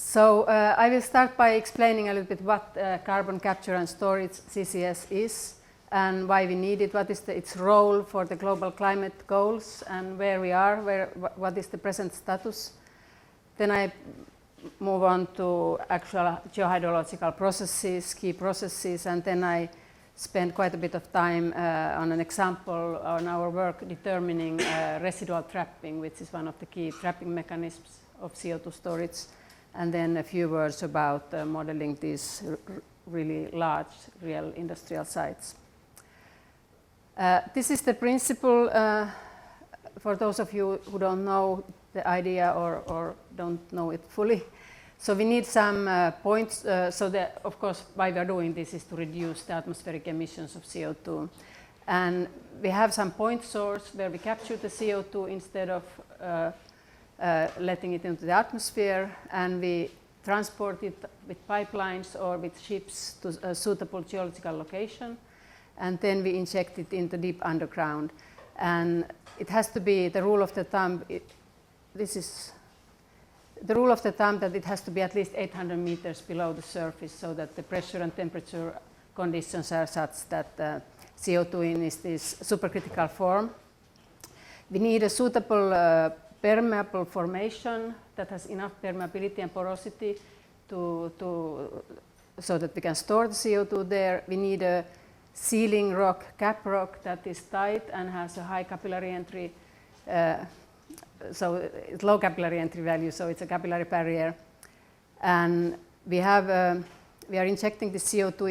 So I will start by explaining a little bit what carbon capture and storage CCS is and why we need it, what is its role for the global climate goals and where we are, what is the present status. Then I move on to actual geohydrological processes, key processes, and then I spend quite a bit of time on an example on our work determining residual trapping, which is one of the key trapping mechanisms of CO2 storage, and then a few words about modeling these really large real industrial sites. This is the principle for those of you who don't know the idea or don't know it fully. So we need some points, so that of course why we are doing this is to reduce the atmospheric emissions of CO2. And we have some point source where we capture the CO2 instead of letting it into the atmosphere, and we transport it with pipelines or with ships to a suitable geological location, and then we inject it into deep underground. And it has to be the rule of the thumb, the rule of the thumb that it has to be at least 800 meters below the surface so that the pressure and temperature conditions are such that CO2 is this supercritical form. We need a suitable permeable formation that has enough permeability and porosity so that we can store the CO2 there. We need a sealing rock, cap rock, that is tight and has a high capillary entry, so it's low capillary entry value, so it's a capillary barrier. And we are injecting the CO2,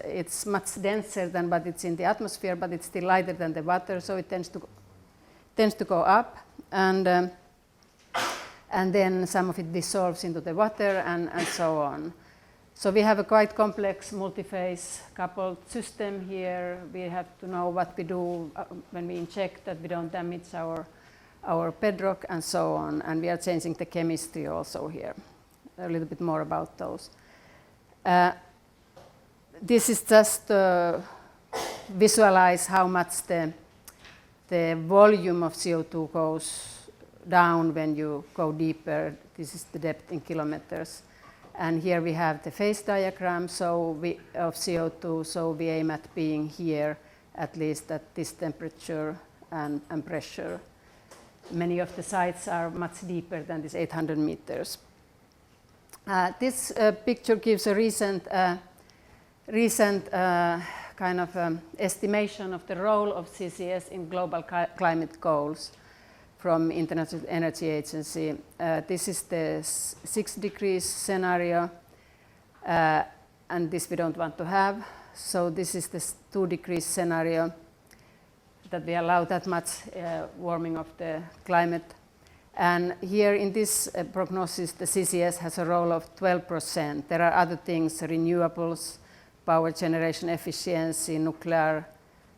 it's much denser than what it's in the atmosphere, but it's still lighter than the water, so it tends to go up. And then some of it dissolves into the water and so on. So we have a quite complex multi-phase coupled system here. We have to know what we do when we inject, that we don't damage our bedrock and so on. And we are changing the chemistry also here. A little bit more about those. This is just to visualize how much the volume of CO2 goes down when you go deeper. This is the depth in kilometers. And here we have the phase diagram of CO2, so we aim at being here at least at this temperature and pressure. Many of the sites are much deeper than this 800 meters. This picture gives a recent kind of estimation of the role of CCS in global climate goals from International Energy Agency. This is the 6 degrees scenario, and this we don't want to have. So this is the 2 degrees scenario, that we allow that much warming of the climate. And here in this prognosis, the CCS has a role of 12%. There are other things, renewables, power generation efficiency, nuclear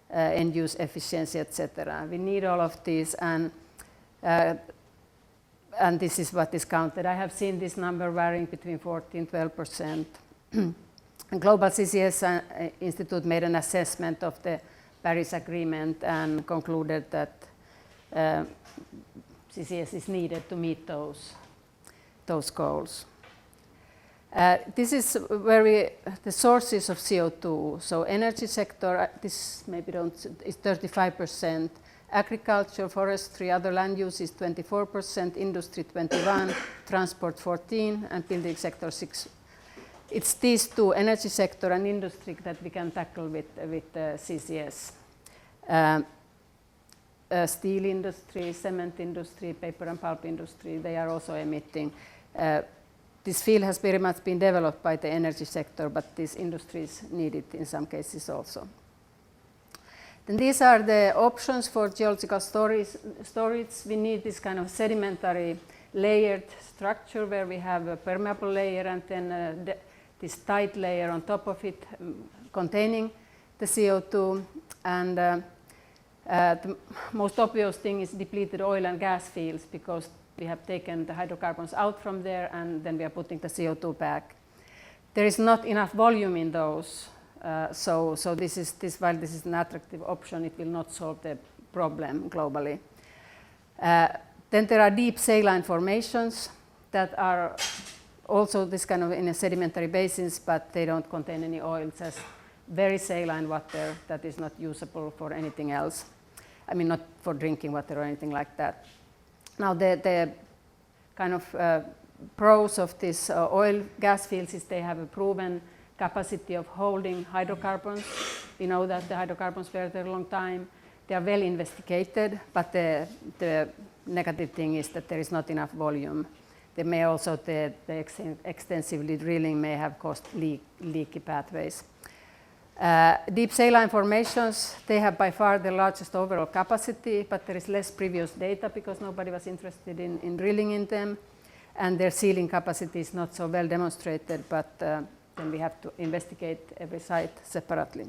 end-use efficiency, etc. We need all of these, and this is what is counted. I have seen this number varying between 14% and 12%. Global CCS Institute made an assessment of the Paris Agreement and concluded that CCS is needed to meet those goals. This is where the sources of CO2. So energy sector, this maybe is 35%. Agriculture, forestry, other land use is 24%, industry 21%, transport 14%, and building sector 6%. It's these two, energy sector and industry, that we can tackle with CCS. Steel industry, cement industry, paper and pulp industry, they are also emitting. This field has very much been developed by the energy sector, but these industries need it in some cases also. Then these are the options for geological storage. We need this kind of sedimentary layered structure where we have a permeable layer and then this tight layer on top of it containing the CO2. And the most obvious thing is depleted oil and gas fields, because we have taken the hydrocarbons out from there and then we are putting the CO2 back. There is not enough volume in those, so while this is an attractive option, it will not solve the problem globally. Then there are deep saline formations that are also this kind of in a sedimentary basins, but they don't contain any oil. It's just very saline water that is not usable for anything else. I mean, not for drinking water or anything like that. Now, the kind of pros of these oil gas fields is they have a proven capacity of holding hydrocarbons. We know that the hydrocarbons were there a long time. They are well investigated, but the negative thing is that there is not enough volume. They may also, the extensively drilling may have caused leaky pathways. Deep saline formations, they have by far the largest overall capacity, but there is less previous data because nobody was interested in drilling in them. And their sealing capacity is not so well demonstrated, but then we have to investigate every site separately.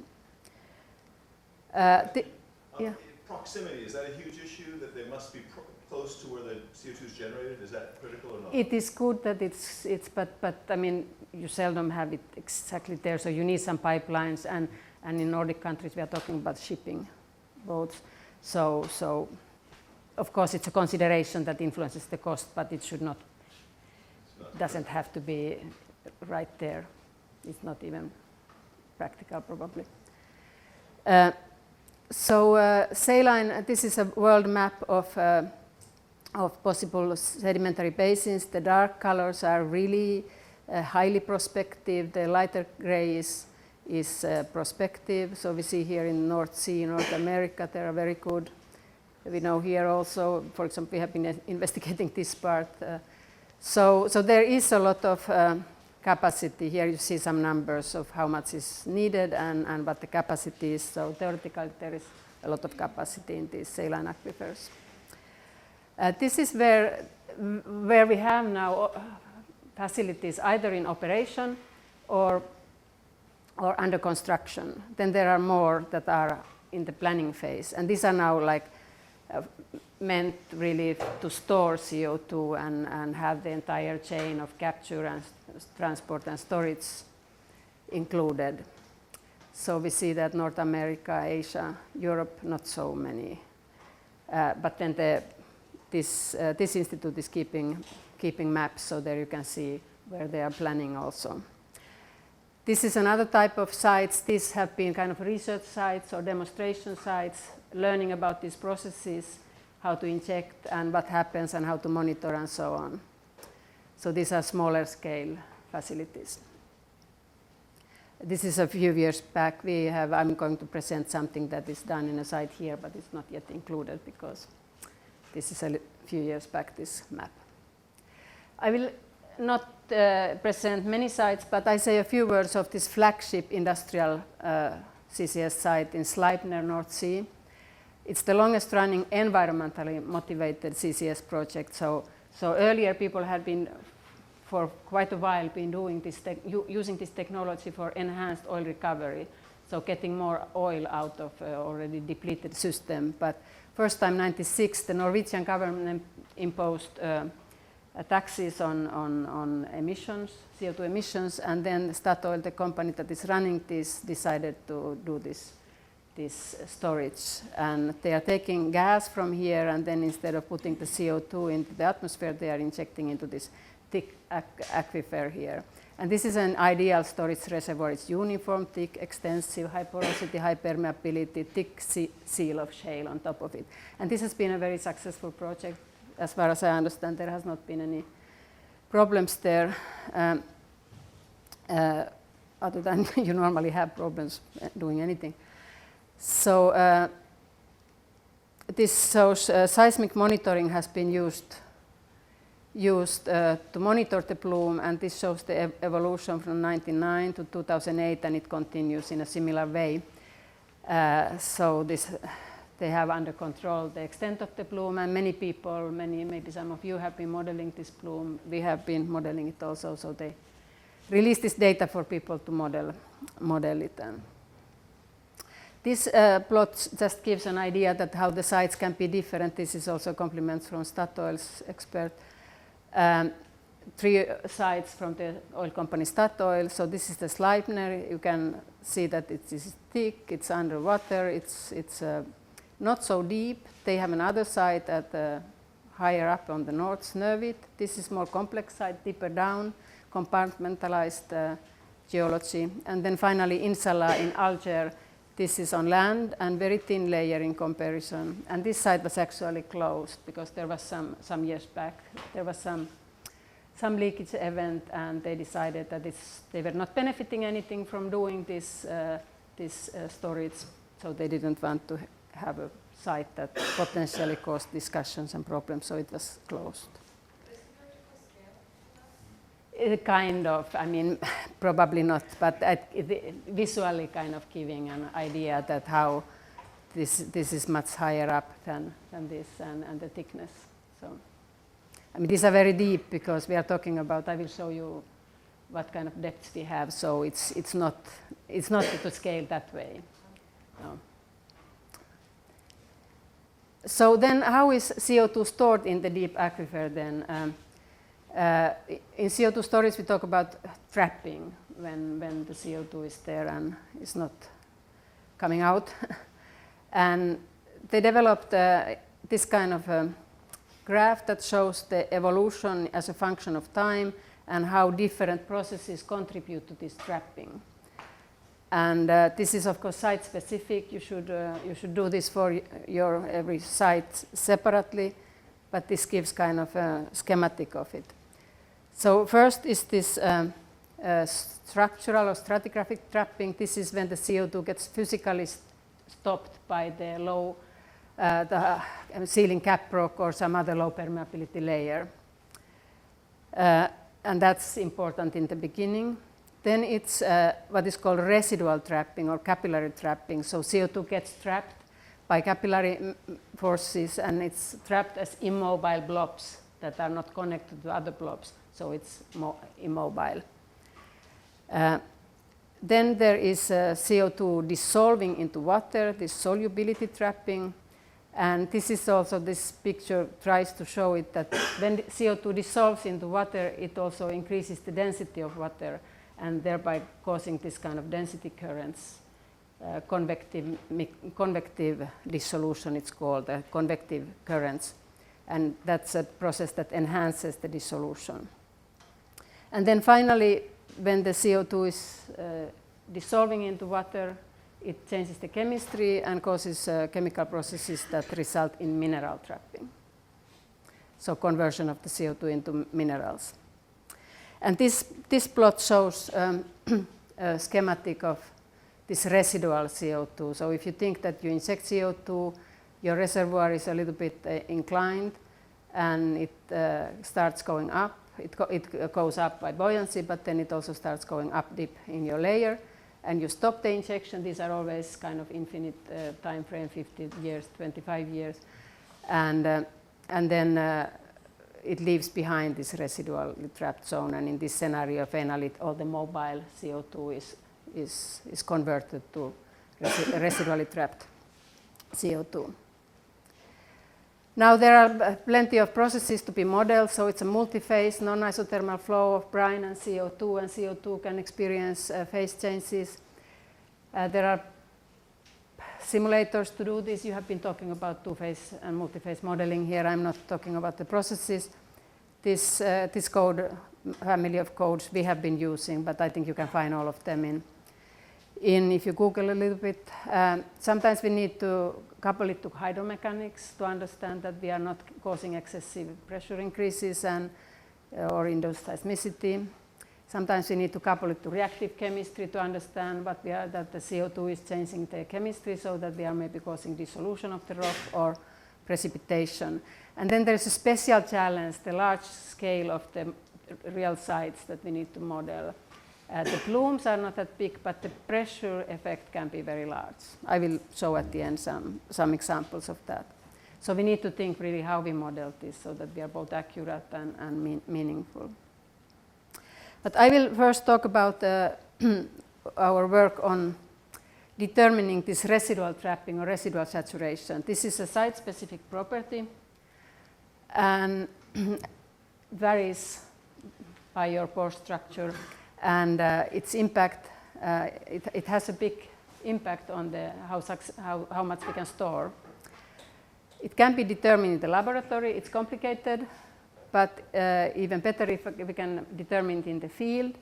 Proximity, is that a huge issue, that they must be close to where the CO2 is generated? Is that critical or not? It is good that it's but I mean, you seldom have it exactly there, so you need some pipelines, and in Nordic countries we are talking about shipping boats. So of course it's a consideration that influences the cost, but it should not, doesn't have to be right there. It's not even practical probably. Saline, this is a world map of possible sedimentary basins. The dark colors are really highly prospective. The lighter gray is prospective. So we see here in North Sea, North America, they are very good. We know here also, for example, we have been investigating this part. So there is a lot of capacity. Here you see some numbers of how much is needed and what the capacity is. So theoretically there is a lot of capacity in these saline aquifers. This is where we have now facilities either in operation or under construction. Then there are more that are in the planning phase. And these are now like meant really to store CO2 and have the entire chain of capture and transport and storage included. So we see that North America, Asia, Europe, not so many. But then this institute is keeping maps, so there you can see where they are planning also. This is another type of sites. These have been kind of research sites or demonstration sites, learning about these processes, how to inject and what happens and how to monitor and so on. So these are smaller scale facilities. This is a few years back. I'm going to present something that is done in a site here, but it's not yet included because this is a few years back, this map. I will not present many sites, but I say a few words of this flagship industrial CCS site in Sleipner, North Sea. It's the longest running environmentally motivated CCS project. So earlier people had been for quite a while been doing this using this technology for enhanced oil recovery, so getting more oil out of already depleted system. But first time 1996, the Norwegian government imposed taxes on emissions, CO2 emissions, and then Statoil, the company that is running this, decided to do this storage. And they are taking gas from here, and then instead of putting the CO2 into the atmosphere, they are injecting into this thick aquifer here. And this is an ideal storage reservoir. It's uniform, thick, extensive, high porosity, high permeability, thick seal of shale on top of it. And this has been a very successful project. As far as I understand, there has not been any problems there, other than you normally have problems doing anything. So this shows seismic monitoring has been used to monitor the plume, and this shows the evolution from 1999 to 2008, and it continues in a similar way. So they have under control the extent of the plume, and many people, maybe some of you have been modeling this plume. We have been modeling it also, so they release this data for people to model it. This plot just gives an idea that how the sites can be different. This is also compliments from Statoil's expert. 3 sites from the oil company Statoil. So this is the Sleipner. You can see that it is thick, it's underwater, it's not so deep. They have another site at higher up on the north, Snøhvit. This is more complex site, deeper down, compartmentalized geology. And then finally Insala in Alger. This is on land and very thin layer in comparison. And this site was actually closed because there was some years back, there was some leakage event, and they decided that they were not benefiting anything from doing this storage, so they didn't want to have a site that potentially caused discussions and problems, so it was closed. Kind of, I mean, probably not, but visually kind of giving an idea that how this is much higher up than this and the thickness. So, I mean, these are very deep because we are talking about, I will show you what kind of depths we have, so it's not to scale that way. No. So then how is CO2 stored in the deep aquifer then? In CO2 storage we talk about trapping when the CO2 is there and is not coming out. And they developed this kind of graph that shows the evolution as a function of time and how different processes contribute to this trapping. And this is of course site specific. You should do this for your every site separately, but this gives kind of a schematic of it. So first is this structural or stratigraphic trapping. This is when the CO2 gets physically stopped by the low ceiling cap rock or some other low permeability layer. And that's important in the beginning. Then it's what is called residual trapping or capillary trapping. So CO2 gets trapped by capillary forces, and it's trapped as immobile blobs that are not connected to other blobs. So it's more immobile. Then there is CO2 dissolving into water, this solubility trapping. And this is also, this picture tries to show it that when CO2 dissolves into water, it also increases the density of water and thereby causing this kind of density currents. Convective dissolution, it's called, convective currents. And that's a process that enhances the dissolution. And then finally, when the CO2 is dissolving into water, it changes the chemistry and causes chemical processes that result in mineral trapping. So conversion of the CO2 into minerals. And this plot shows a schematic of this residual CO2. So if you think that you inject CO2, your reservoir is a little bit inclined and it starts going up. It goes up by buoyancy, but then it also starts going up deep in your layer. And you stop the injection. These are always kind of infinite time frame, 50 years, 25 years. And then it leaves behind this residual trapped zone. And in this scenario, finally, all the mobile CO2 is converted to residually trapped CO2. Now there are plenty of processes to be modeled, so it's a multi-phase non-isothermal flow of brine and CO2 can experience phase changes. There are simulators to do this. You have been talking about two-phase and multi-phase modeling here. I'm not talking about the processes. This code family of codes we have been using, but I think you can find all of them in if you Google a little bit. Sometimes we need to couple it to hydromechanics to understand that we are not causing excessive pressure increases or induced seismicity. Sometimes we need to couple it to reactive chemistry to understand that the CO2 is changing the chemistry so that we are maybe causing dissolution of the rock or precipitation. And then there's a special challenge, the large scale of the real sites that we need to model. The plumes are not that big, but the pressure effect can be very large. I will show at the end some examples of that. So we need to think really how we model this so that we are both accurate and meaningful. But I will first talk about our work on determining this residual trapping or residual saturation. This is a site-specific property and varies by your pore structure. And its impact, it has a big impact on how much we can store. It can be determined in the laboratory. It's complicated, but even better if we can determine it in the field.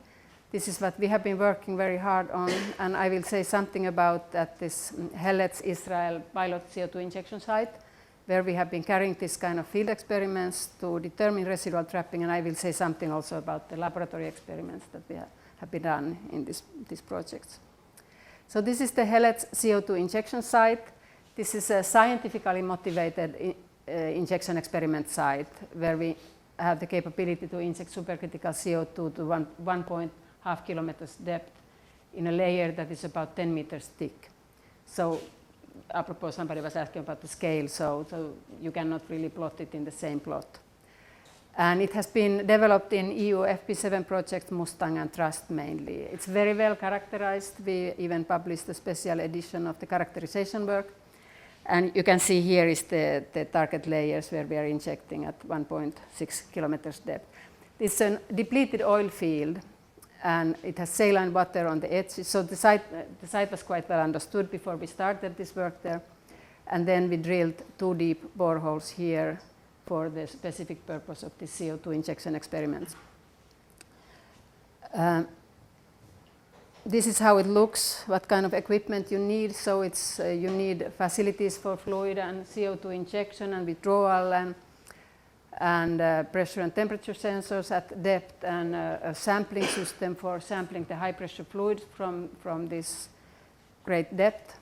This is what we have been working very hard on, and I will say something about at this Heletz, Israel pilot CO2 injection site, where we have been carrying this kind of field experiments to determine residual trapping, and I will say something also about the laboratory experiments that we have been done in these projects. So this is the Heletz CO2 injection site. This is a scientifically motivated injection experiment site where we have the capability to inject supercritical CO2 to 1.5 kilometers depth in a layer that is about 10 meters thick. So, apropos, somebody was asking about the scale, so you cannot really plot it in the same plot. And it has been developed in EU FP7 projects, Mustang and Trust mainly. It's very well characterized. We even published a special edition of the characterization work. And you can see here is the target layers where we are injecting at 1.6 kilometers depth. It's a depleted oil field, and it has saline water on the edges. So the site was quite well understood before we started this work there. And then we drilled 2 deep boreholes here for the specific purpose of the CO2 injection experiments. This is how it looks, what kind of equipment you need. So it's, you need facilities for fluid and CO2 injection and withdrawal, and pressure and temperature sensors at depth, and a sampling system for sampling the high pressure fluids from this great depth.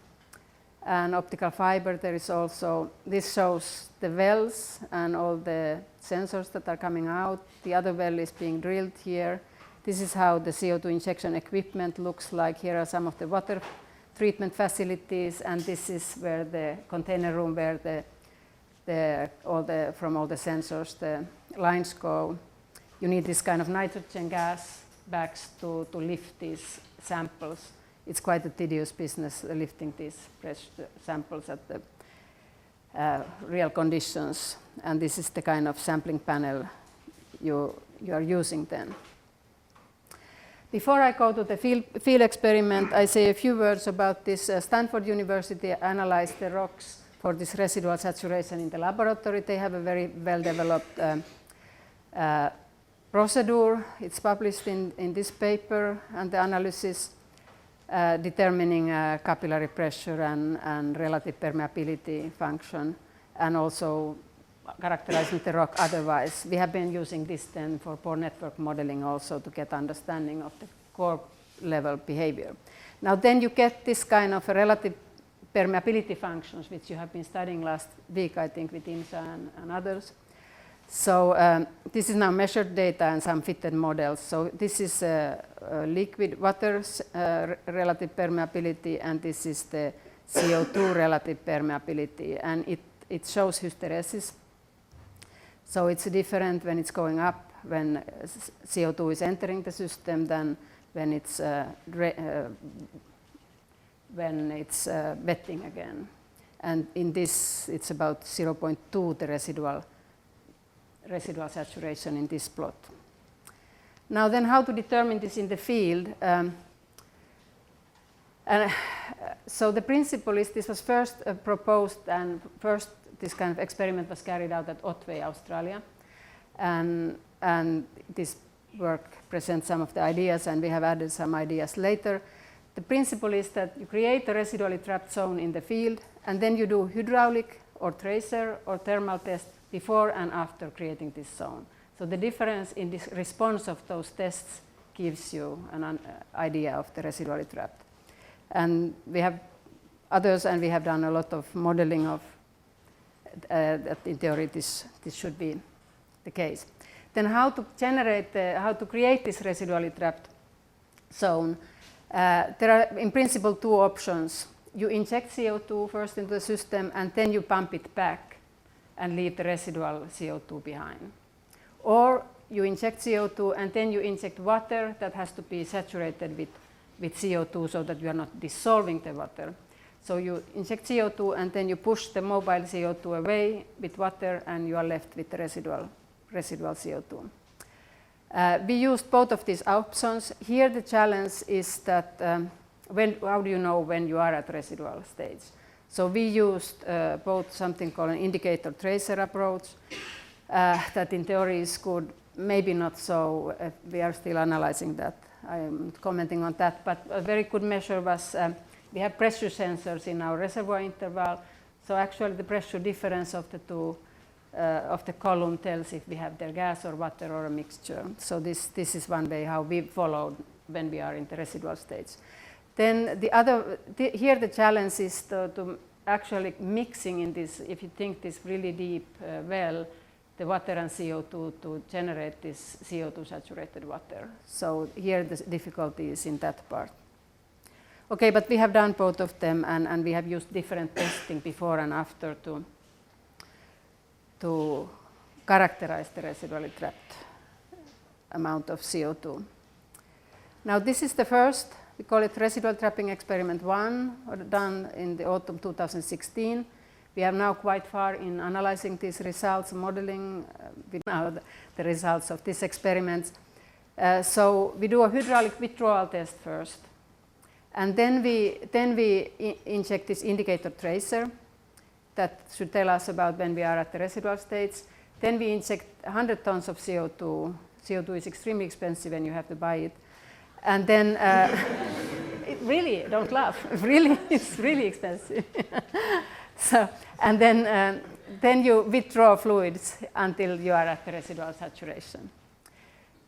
And optical fiber, there is also, this shows the wells and all the sensors that are coming out. The other well is being drilled here. This is how the CO2 injection equipment looks like. Here are some of the water treatment facilities, and this is where the container room where from all the sensors the lines go. You need this kind of nitrogen gas bags to lift these samples. It's quite a tedious business lifting these fresh samples at the real conditions, and this is the kind of sampling panel you are using then. Before I go to the field experiment, I say a few words about this. Stanford University analyzed the rocks for this residual saturation in the laboratory. They have a very well-developed procedure. It's published in this paper, and the analysis determining capillary pressure and relative permeability function, and also characterizing the rock otherwise. We have been using this then for pore network modeling also to get understanding of the core level behavior. Now then you get this kind of relative permeability functions, which you have been studying last week, I think, with IMSA and others. So this is now measured data and some fitted models. So this is liquid water's relative permeability, and this is the CO2 relative permeability, and it shows hysteresis. So it's different when it's going up, when CO2 is entering the system, than when it's wetting again. And in this, it's about 0.2, the residual saturation in this plot. Now then, how to determine this in the field? So the principle is, this was first proposed, and first this kind of experiment was carried out at it.We, Australia. And this work presents some of the ideas, and we have added some ideas later. The principle is that you create a residually trapped zone in the field, and then you do hydraulic or tracer or thermal test before and after creating this zone. So the difference in this response of those tests gives you an idea of the residually trapped. And we have others, and we have done a lot of modeling of that in theory this should be the case. Then how to create this residually trapped zone? There are in principle 2 options. You inject CO2 first into the system, and then you pump it back and leave the residual CO2 behind. Or you inject CO2 and then you inject water that has to be saturated with CO2 so that you are not dissolving the water. So you inject CO2 and then you push the mobile CO2 away with water, and you are left with the residual CO2. We used both of these options. Here the challenge is that how do you know when you are at residual stage? So we used both something called an indicator tracer approach, that in theory is good, maybe not so. We are still analyzing that. I am not commenting on that, but a very good measure was we have pressure sensors in our reservoir interval. So actually the pressure difference of the two of the column tells if we have there gas or water or a mixture. So this is one way how we followed when we are in the residual stage. Then here the challenge is to actually mixing in this, if you think this really deep well, the water and CO2 to generate this CO2 saturated water. So here the difficulty is in that part. Okay, but we have done both of them, and we have used different testing before and after to characterize the residually trapped amount of CO2. Now this is the first, we call it residual trapping experiment 1, done in the autumn 2016. We are now quite far in analyzing these results, modeling now the results of these experiments. So we do a hydraulic withdrawal test first. And then we inject this indicator tracer that should tell us about when we are at the residual stage. Then we inject 100 tons of CO2. CO2 is extremely expensive and you have to buy it. And then, really, don't laugh, really, it's really expensive. So, and then you withdraw fluids until you are at the residual saturation.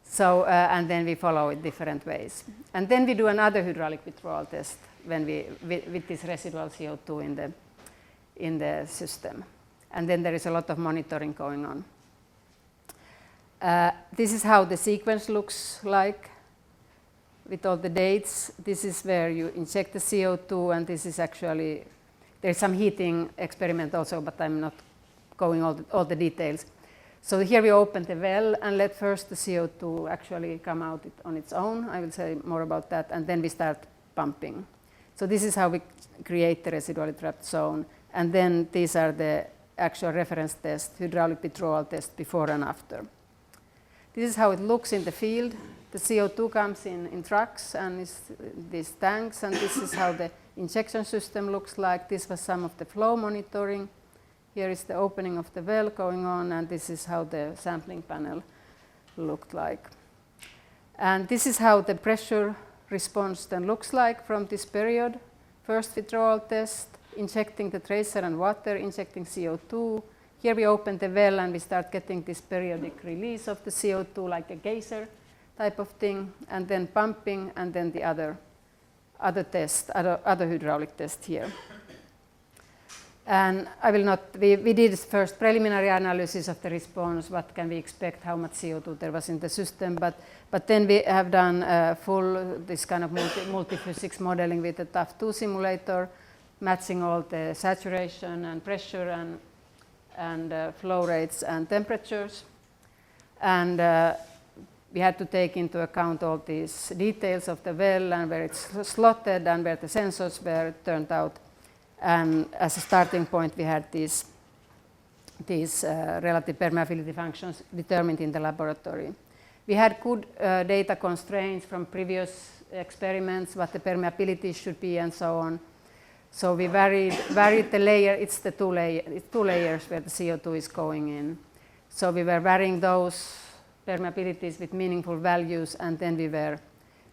So, and then we follow it different ways. And then we do another hydraulic withdrawal test when with this residual CO2 in the system. And then there is a lot of monitoring going on. This is how the sequence looks like with all the dates. This is where you inject the CO2, and this is actually, there's some heating experiment also, but I'm not going all the details. So here we open the well and let first the CO2 actually come out on its own. I will say more about that, and then we start pumping. So this is how we create the residually trapped zone. And then these are the actual reference test, hydraulic withdrawal test before and after. This is how it looks in the field. The CO2 comes in trucks and these tanks, and this is how the injection system looks like. This was some of the flow monitoring. Here is the opening of the well going on, and this is how the sampling panel looked like. And this is how the pressure response then looks like from this period. First withdrawal test, injecting the tracer and water, injecting CO2. Here we open the well and we start getting this periodic release of the CO2 like a geyser type of thing, and then pumping, and then the other hydraulic test here. And I will not, we did first preliminary analysis of the response, what can we expect, how much CO2 there was in the system, but then we have done full, this kind of multi-physics modeling with the TAF2 simulator, matching all the saturation and pressure and flow rates and temperatures. And we had to take into account all these details of the well and where it's slotted and where the sensors were turned out. And as a starting point, we had these relative permeability functions determined in the laboratory. We had good data constraints from previous experiments, what the permeability should be and so on. So we varied the layer, it's two layers where the CO2 is going in. So we were varying those permeabilities with meaningful values, and then we were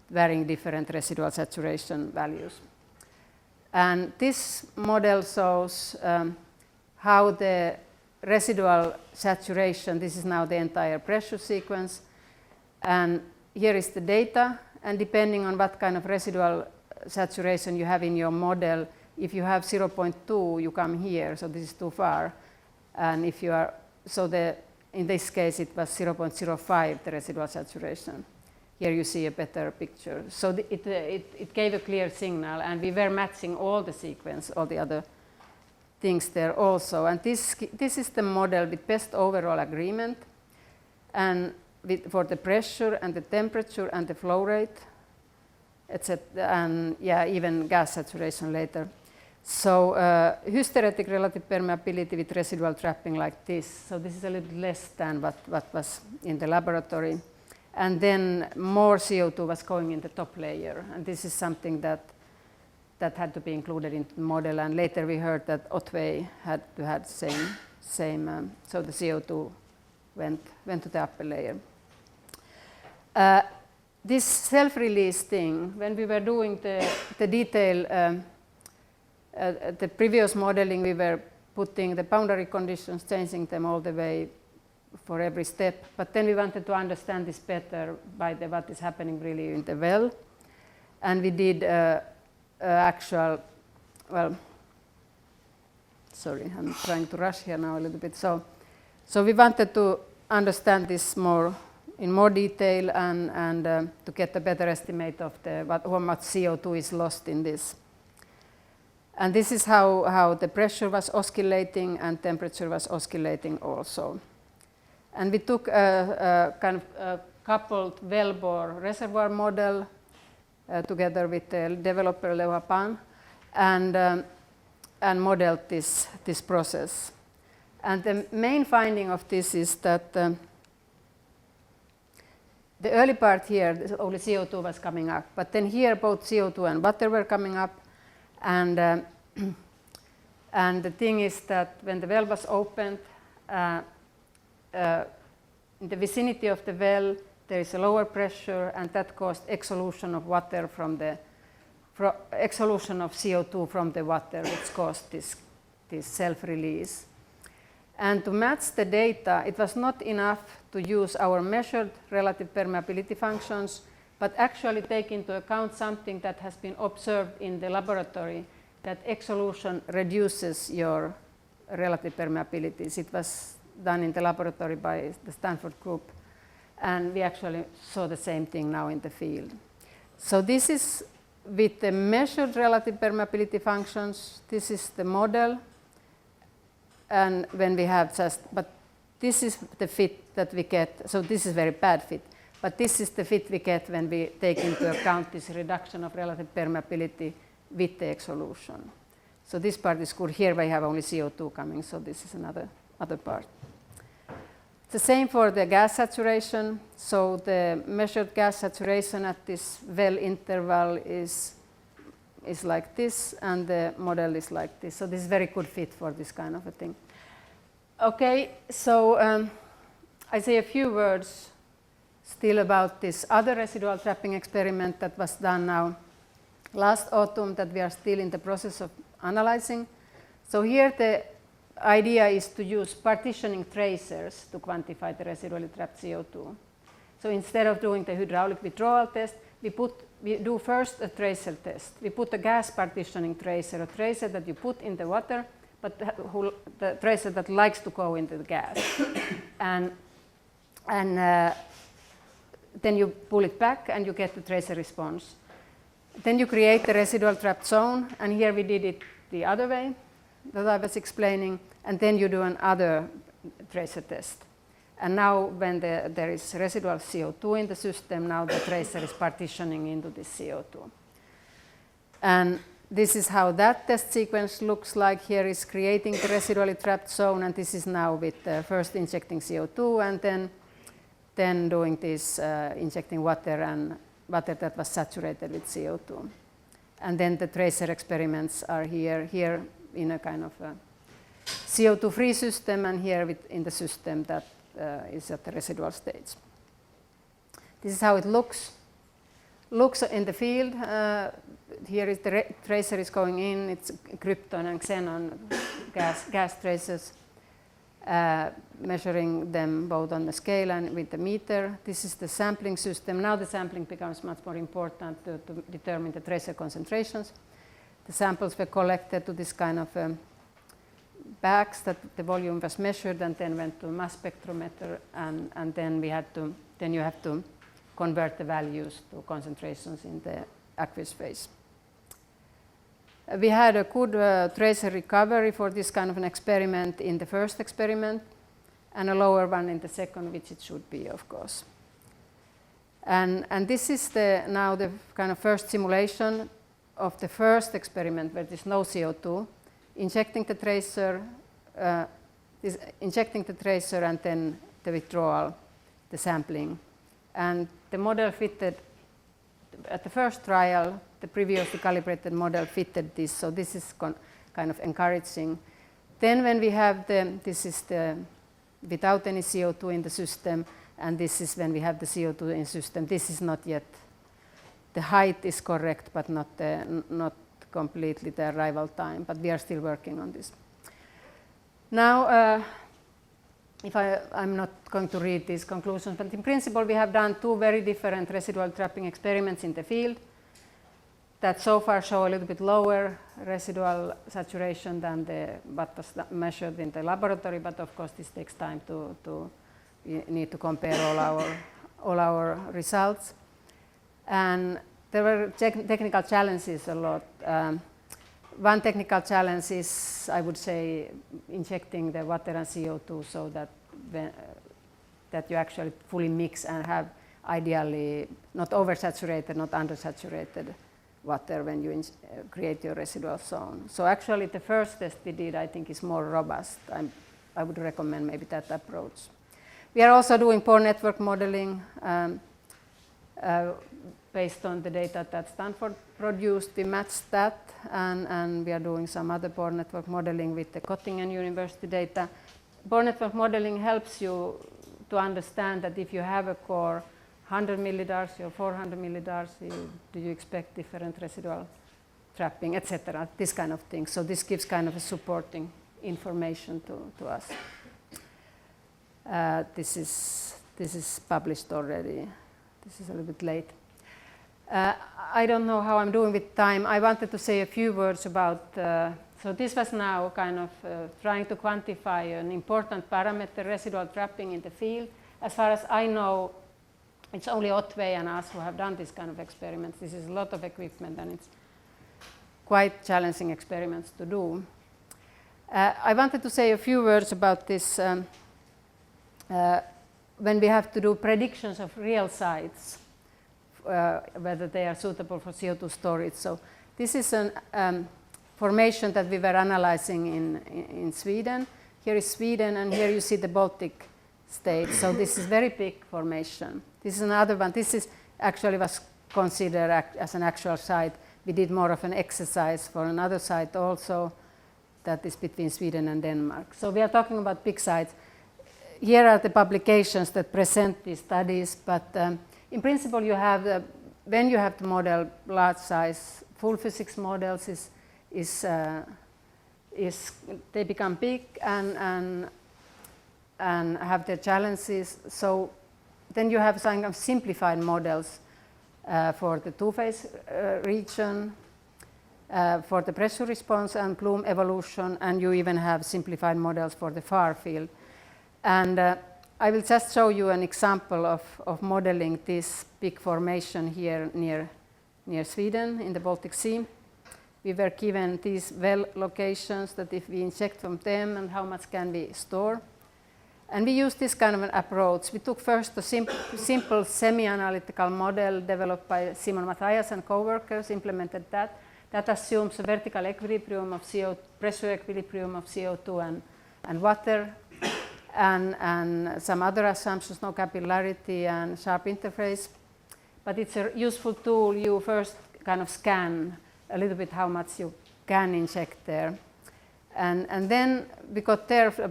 varying different residual saturation values. And this model shows how the residual saturation, this is now the entire pressure sequence, and here is the data, and depending on what kind of residual saturation you have in your model, if you have 0.2, you come here, so this is too far, and if you are, in this case it was 0.05, the residual saturation. Here you see a better picture. So it gave a clear signal, and we were matching all the sequence, all the other things there also. And this is the model with best overall agreement, and for the pressure and the temperature and the flow rate, etc. And yeah, even gas saturation later. So hysteretic relative permeability with residual trapping like this. So this is a little less than what was in the laboratory. And then more CO2 was going in the top layer. And this is something that had to be included in the model. And later we heard that it.We had to have same so the CO2 went to the upper layer. This self-release thing, when we were doing the detail, the previous modeling, we were putting the boundary conditions, changing them all the way for every step. But then we wanted to understand this better by what is happening really in the well. And we did actual, well, sorry, I'm trying to rush here now a little bit. So we wanted to understand this in more detail and to get a better estimate of how much CO2 is lost in this. And this is how the pressure was oscillating and temperature was oscillating also. And we took a kind of coupled well-bore reservoir model together with the developer Leo Pan and modeled this process. And the main finding of this is that the early part here, only CO2 was coming up, but then here both CO2 and water were coming up. And the thing is that when the well was opened, in the vicinity of the well, there is a lower pressure, and that caused exsolution of water from the exsolution of CO2 from the water, which caused this self-release. And to match the data, it was not enough to use our measured relative permeability functions, but actually take into account something that has been observed in the laboratory, that exsolution reduces your relative permeabilities. It was done in the laboratory by the Stanford group, and we actually saw the same thing now in the field. So this is with the measured relative permeability functions. This is the model, and when we have but this is the fit that we get. So this is very bad fit, but this is the fit we get when we take into account this reduction of relative permeability with the exsolution. So this part is good. Here we have only CO2 coming, so this is another part. It's the same for the gas saturation. So the measured gas saturation at this well interval is like this, and the model is like this. So this is very good fit for this kind of a thing. Okay, so I say a few words still about this other residual trapping experiment that was done now last autumn that we are still in the process of analyzing. So here the idea is to use partitioning tracers to quantify the residually trapped CO2. So instead of doing the hydraulic withdrawal test, we do first a tracer test. We put a gas partitioning tracer, a tracer that you put in the water, but the tracer that likes to go into the gas. and then you pull it back and you get the tracer response. Then you create the residual trapped zone, and here we did it the other way that I was explaining, and then you do another tracer test. And now when there is residual CO2 in the system, now the tracer is partitioning into this CO2. And this is how that test sequence looks like. Here is creating the residually trapped zone, and this is now with first injecting CO2 and then doing this injecting water and water that was saturated with CO2. And then the tracer experiments are here in a kind of a CO2-free system, and here in the system that is at the residual stage. This is how it looks in the field. Here is the tracer is going in. It's krypton and xenon gas tracers, measuring them both on the scale and with the meter. This is the sampling system. Now the sampling becomes much more important to determine the tracer concentrations. The samples were collected to this kind of bags that the volume was measured and then went to mass spectrometer, and then you have to convert the values to concentrations in the aqueous phase. We had a good tracer recovery for this kind of an experiment in the first experiment, and a lower one in the second, which it should be, of course. And this is now the kind of first simulation of the first experiment where there's no CO2, injecting the tracer and then the withdrawal, the sampling. And the model fitted, at the first trial, the previously calibrated model fitted this, so this is kind of encouraging. Then when we have this is the without any CO2 in the system, and this is when we have the CO2 in system. This is not yet, the height is correct, but not completely the arrival time, but we are still working on this. Now, I'm not going to read these conclusions, but in principle we have done 2 very different residual trapping experiments in the field that so far show a little bit lower residual saturation than what was measured in the laboratory, but of course this takes time we need to compare all our results. And there were technical challenges a lot. One technical challenge is, I would say, injecting the water and CO2 so that you actually fully mix and have ideally not oversaturated, not undersaturated water when you create your residual zone. So actually the first test we did, I think, is more robust. I would recommend maybe that approach. We are also doing pore network modeling based on the data that Stanford produced. We matched that, and we are doing some other pore network modeling with the Göttingen University data. Pore network modeling helps you to understand that if you have a core 100 millidarcy or 400 millidarcy, do you expect different residual trapping, etc., this kind of thing. So this gives kind of a supporting information to us. This is published already. This is a little bit late. I don't know how I'm doing with time. I wanted to say a few words about, so this was now kind of trying to quantify an important parameter, residual trapping in the field. As far as I know, it's only it.We and us who have done this kind of experiments. This is a lot of equipment and it's quite challenging experiments to do. I wanted to say a few words about this when we have to do predictions of real sites, whether they are suitable for CO2 storage. So this is a formation that we were analyzing in Sweden. Here is Sweden, and here you see the Baltic states. So this is very big formation. This is another one. This is actually was considered as an actual site. We did more of an exercise for another site also that is between Sweden and Denmark. So we are talking about big sites. Here are the publications that present these studies, but in principle you have when you have to model large size full physics models they become big and have their challenges. So then you have some kind of simplified models for the two-phase region, for the pressure response and plume evolution, and you even have simplified models for the far field. And I will just show you an example of modeling this big formation here near Sweden in the Baltic Sea. We were given these well locations that if we inject from them and how much can we store. And we used this kind of an approach. We took first a simple semi-analytical model developed by Simon Matthias and co-workers, implemented that. That assumes a vertical equilibrium of pressure equilibrium of CO2 and water, and some other assumptions, no capillarity and sharp interface. But it's a useful tool. You first kind of scan a little bit how much you can inject there. And then we got there a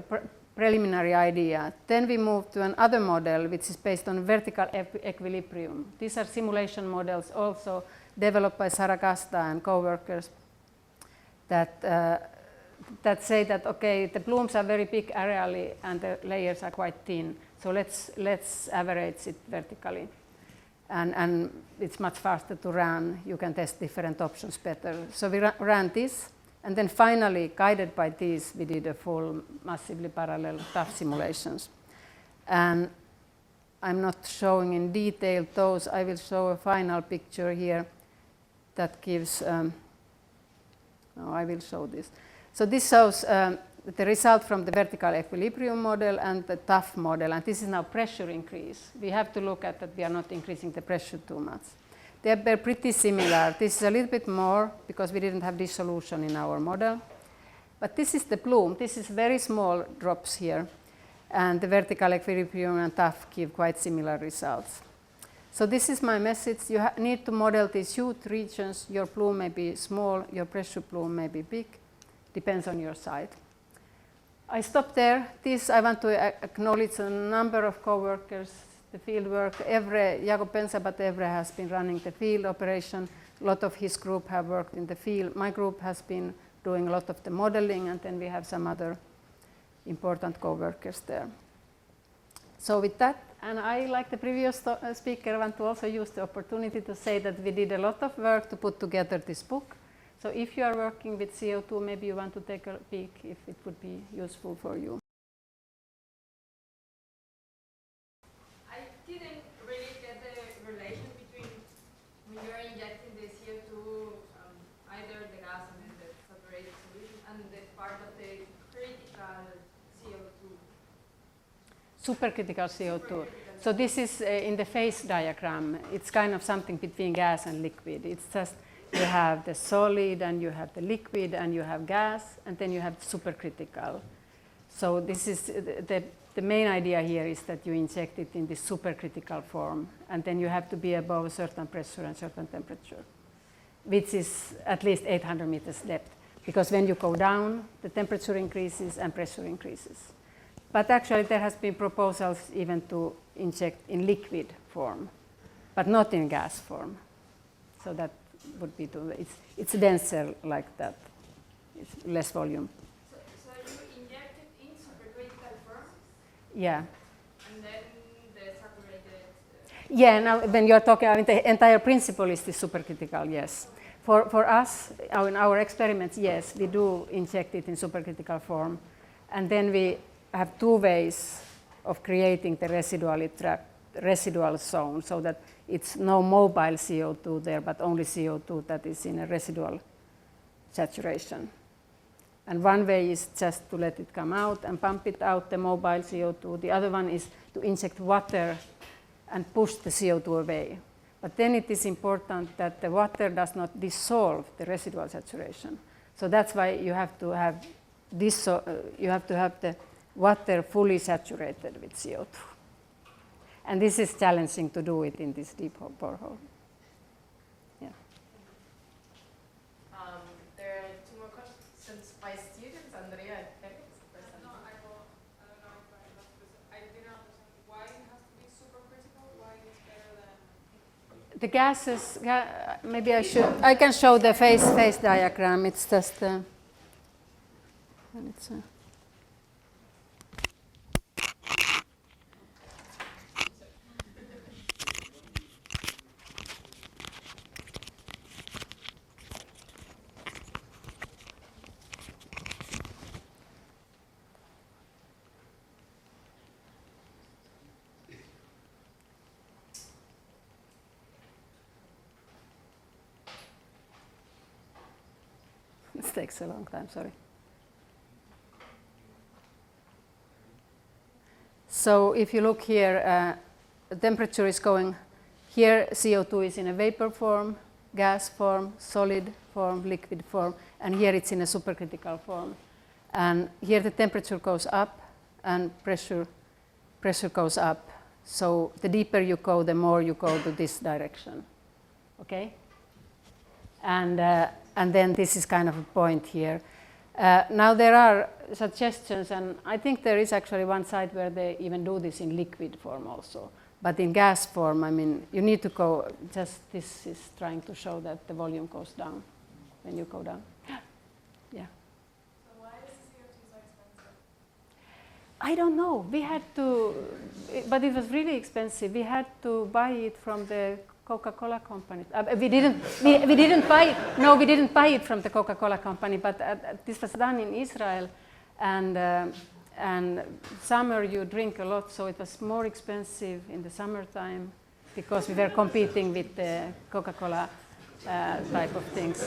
preliminary idea. Then we moved to another model which is based on vertical equilibrium. These are simulation models also developed by Saragasta and co-workers that say that, okay, the plumes are very big areally and the layers are quite thin. So let's average it vertically. And it's much faster to run. You can test different options better. So we ran this. And then finally, guided by these, we did a full massively parallel tough simulations. And I'm not showing in detail those. I will show a final picture here that gives, I will show this. So this shows the result from the vertical equilibrium model and the tough model. And this is now pressure increase. We have to look at that we are not increasing the pressure too much. They're pretty similar. This is a little bit more because we didn't have dissolution in our model. But this is the plume. This is very small drops here. And the vertical equilibrium and tough give quite similar results. So this is my message. You need to model these huge regions. Your plume may be small. Your pressure plume may be big. Depends on your site. I stop there. This I want to acknowledge a number of co-workers, the field work. Jakob Pensabat-Evre has been running the field operation. A lot of his group have worked in the field. My group has been doing a lot of the modeling, and then we have some other important co-workers there. So with that, and I, like the previous speaker, want to also use the opportunity to say that we did a lot of work to put together this book. So if you are working with CO2, maybe you want to take a peek if it would be useful for you. I didn't really get the relation between when you're injecting the CO2, either the gas and the saturated solution, and the part of the critical CO2. Supercritical CO2. So this is in the phase diagram. It's kind of something between gas and liquid. It's just you have the solid and you have the liquid and you have gas and then you have supercritical. So this is the main idea here is that you inject it in this supercritical form, and then you have to be above a certain pressure and certain temperature, which is at least 800 meters depth, because when you go down, the temperature increases and pressure increases. But actually there has been proposals even to inject in liquid form, but not in gas form. So that would be it's denser like that. It's less volume. So you inject it in supercritical form? Yeah. And then the saturated... Yeah, now when you're talking, I mean, the entire principle is the supercritical, yes. For us, in our experiments, yes, we do inject it in supercritical form. And then we have two ways of creating the residual zone, so that it's no mobile CO2 there, but only CO2 that is in a residual saturation. And one way is just to let it come out and pump it out, the mobile CO2. The other one is to inject water and push the CO2 away. But then it is important that the water does not dissolve the residual saturation. So that's why you have to have this. You have to have the water fully saturated with CO2. And this is challenging to do it in this deep borehole. Yeah. There are two more questions by students. Andrea and Heletz. No, I don't know if I must listen. I didn't understand why it has to be supercritical. Why it's better than... The gases, maybe I can show the phase diagram. It's just, this takes a long time, sorry. So if you look here, the temperature is going, here CO2 is in a vapor form, gas form, solid form, liquid form, and here it's in a supercritical form. And here the temperature goes up and pressure goes up. So the deeper you go, the more you go to this direction, okay? And then this is kind of a point here. Now there are suggestions, and I think there is actually one site where they even do this in liquid form also. But in gas form, I mean, you need to go, just this is trying to show that the volume goes down when you go down. Yeah. So why is CO2 so expensive? I don't know. We had to, but it was really expensive. We had to buy it from the Coca-Cola company. We didn't buy it. No, we didn't buy it from the Coca-Cola company, but this was done in Israel, and summer you drink a lot, so it was more expensive in the summertime because we were competing with the Coca-Cola type of things.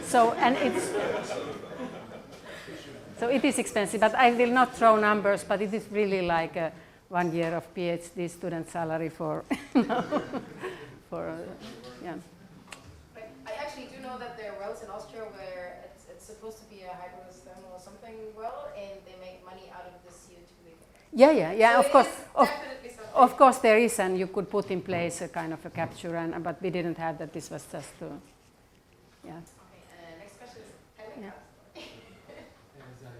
So it is expensive, but I will not throw numbers, but it is really like 1 year of PhD student salary for, yeah. But I actually do know that there are wells in Austria where it's supposed to be a hydrothermal or something well, and they make money out of the CO2. Yeah, So of course. Definitely something. Of course there is, and you could put in place a kind of a capture, but we didn't have that. This was just to, yeah. Okay, next question is Heletz. The idea is that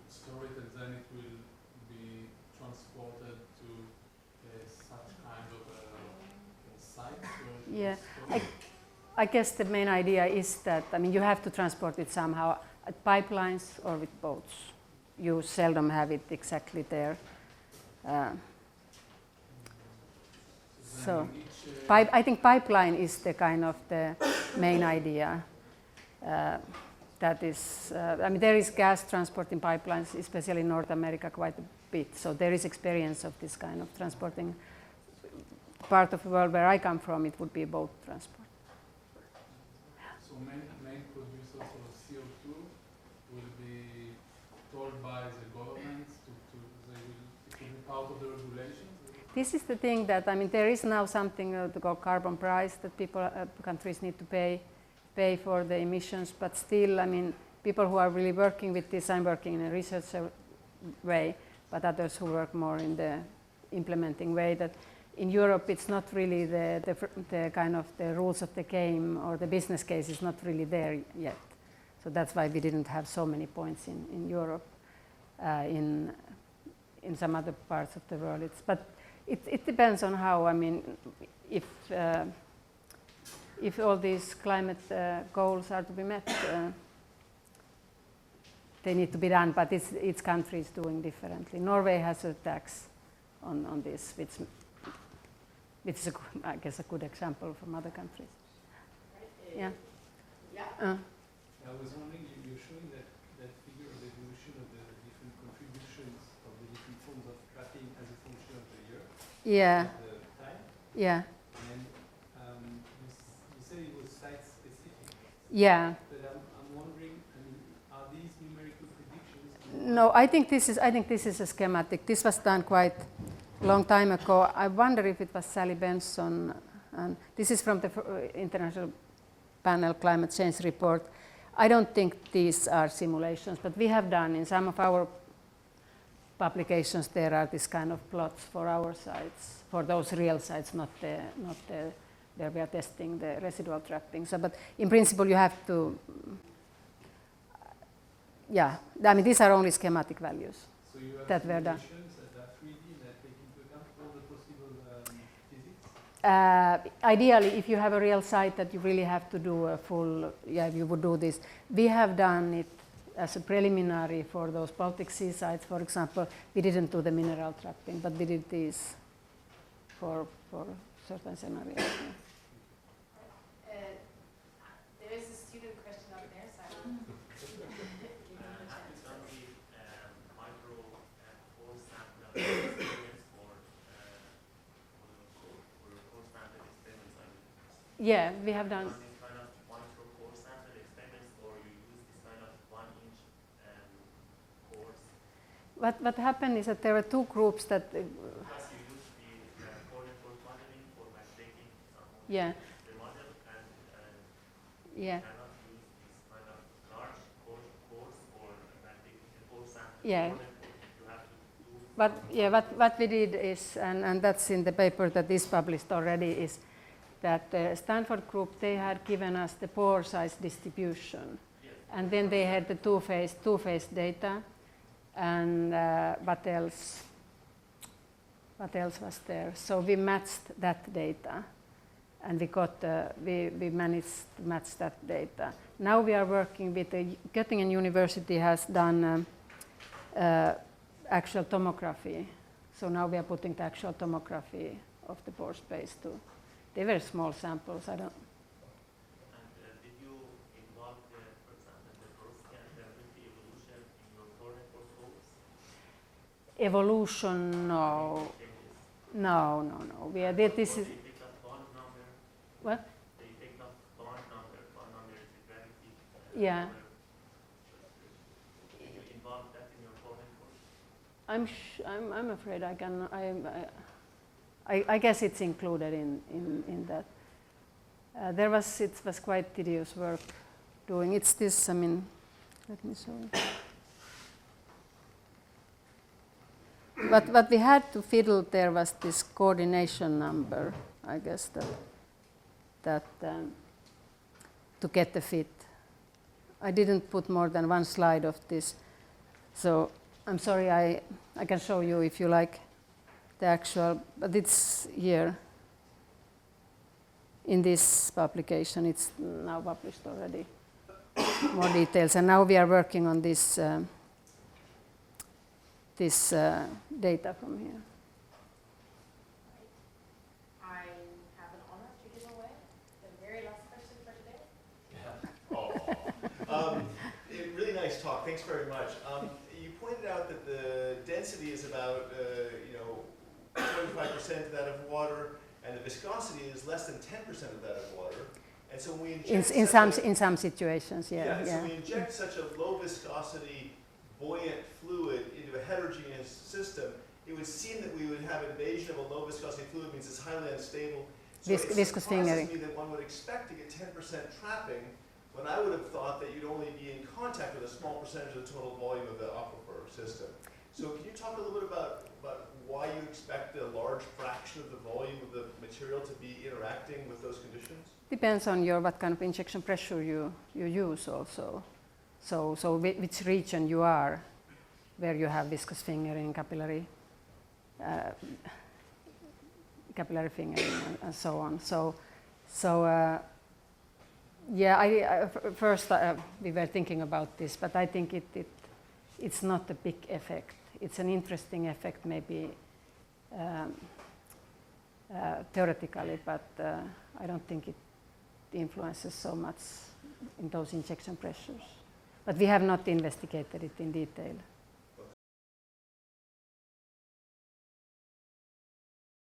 store it and then it will be transported to such kind of a site? Yeah, I guess the main idea is that, I mean, you have to transport it somehow at pipelines or with boats. You seldom have it exactly there. So, I think pipeline is the kind of the main idea. That is, I mean, there is gas transport in pipelines, especially in North America, quite a bit. So there is experience of this kind of transporting. Part of the world where I come from, it would be boat transport. So main producers of CO2 will be told by the governments it will be part of the regulations? This is the thing that, I mean, there is now something called carbon price that people, countries need to pay for the emissions, but still, I mean, people who are really working with this, I'm working in a research way, but others who work more in the implementing way, that in Europe it's not really the kind of the rules of the game or the business case is not really there yet. So that's why we didn't have so many points in Europe. In some other parts of the world, but it depends on how, I mean, if all these climate goals are to be met, they need to be done, but each country is doing differently. Norway has a tax on this, which is, I guess, a good example from other countries. Yeah. Yeah. I was wondering, you're showing that figure of the evolution of the different contributions of the different forms of trapping as a function of the year. Yeah. The time. Yeah. And you said it was site specific. Yeah. But I'm wondering, I mean, are these numerical predictions? No, I think this is a schematic. This was done quite a long time ago. I wonder if it was Sally Benson, and this is from the International Panel Climate Change Report. I don't think these are simulations, but we have done in some of our publications, there are this kind of plots for our sites, for those real sites, not the where we are testing the residual trapping. So, but in principle, you have to, yeah, I mean, these are only schematic values So you have that were done. simulations that are 3D that take into account all the possible physics? Ideally, if you have a real site that you really have to do a full, yeah, you would do this. We have done it as a preliminary for those Baltic Sea sites, for example. We didn't do the mineral trapping, but we did these for certain scenarios. Yeah. There is a student question up there, so I will give him a chance. It's on the micro core sample experiments for core sample experiments. Yeah, we have done. These kind of micro core sample experiments, or you use this kind of 1-inch cores? What happened is that there were two groups that. Plus you use the coordinate force modeling for taking some of Yeah. the model, and Yeah. cannot use this kind of large cores for taking the core sample. Yeah. You have to do. But yeah, what we did is, and that's in the paper that is published already, is that the Stanford group, they had given us the pore size distribution, and then they had the two-phase data, and what else was there? So we matched that data, and we managed to match that data. Now we are working with Göttingen University has done actual tomography. So now we are putting the actual tomography of the pore space too. They were small samples. I don't. And did you involve, for example, the porosity and the evolution in your coordinate force scopes? Evolution, no. No. We are, this is. They picked up bond number. What? They picked up bond number. Bond number is the gravity. Yeah. Did you involve that in your coordinate force? I'm afraid I can. I guess it's included in that. It was quite tedious work doing. It's this. I mean, let me show you. What we had to fiddle there was this coordination number. I guess that to get the fit. I didn't put more than one slide of this. So I'm sorry, I can show you if you like the actual, but it's here in this publication. It's now published already, more details. And now we are working on this, this data from here. I have an honor to give away the very last question for today. Really nice talk. Thanks very much. You pointed out that the density is about 25% of that of water, and the viscosity is less than 10% of that of water. And so when we inject in some situations, yeah. So we inject such a low viscosity, buoyant fluid into a heterogeneous system, it would seem that we would have invasion of a low viscosity fluid, means it's highly unstable. So it viscous fingering. surprises me that one would expect to get 10% trapping, when I would have thought that you'd only be in contact with a small percentage of the total volume of the aquifer system. So can you talk a little bit about why you expect a large fraction of the volume of the material to be interacting with those conditions? Depends on what kind of injection pressure you use also. So which region you are, where you have viscous fingering, capillary fingering, and so on. First we were thinking about this, but I think it's not a big effect. It's an interesting effect, maybe theoretically, but I don't think it influences so much in those injection pressures. But we have not investigated it in detail.